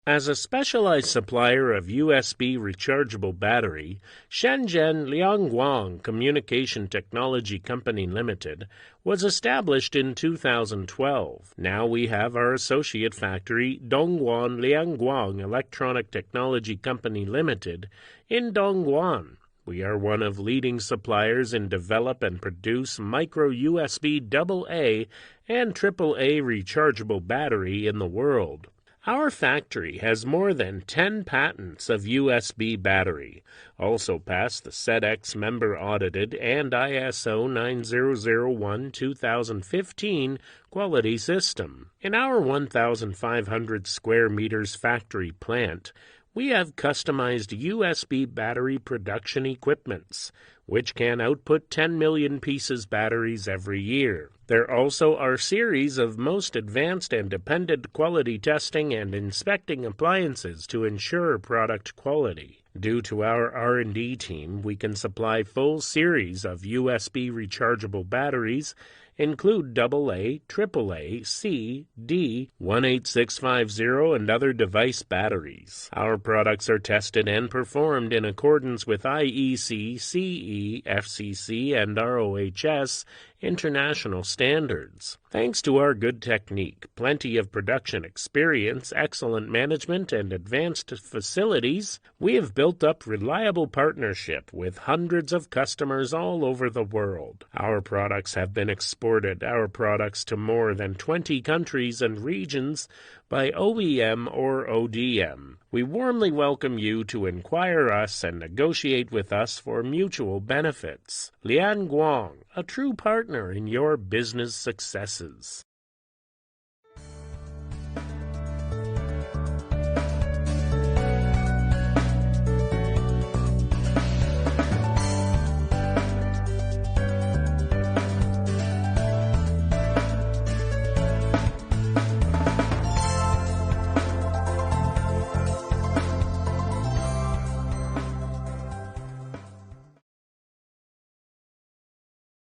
As a specialized supplier of USB rechargeable battery, Shenzhen Liangguang Communication Technology Company Limited was established in 2012. Now we have our associate factory, Dongguan Liangguang Electronic Technology Company Limited, in Dongguan. We are one of leading suppliers in develop and produce micro-USB AA and AAA rechargeable battery in the world. Our factory has more than 10 patents of USB battery, also passed the SEDEX member audited and ISO 9001-2015 quality system. In our 1,500 square meters factory plant, we have customized USB battery production equipments, which can output 10 million pieces batteries every year. There also are series of most advanced and dependent quality testing and inspecting appliances to ensure product quality. Due to our R&D team, we can supply full series of USB rechargeable batteries, include AA, AAA, C, D, 18650 and other device batteries. Our products are tested and performed in accordance with IEC, CE, FCC, and ROHS international standards. Thanks to our good technique, plenty of production experience, excellent management, and advanced facilities, we have built up reliable partnership with hundreds of customers all over the world. Our products have been exported, our products to more than 20 countries and regions by OEM or ODM. We warmly welcome you to inquire us and negotiate with us for mutual benefits. Liangguang, a true partner in your business successes.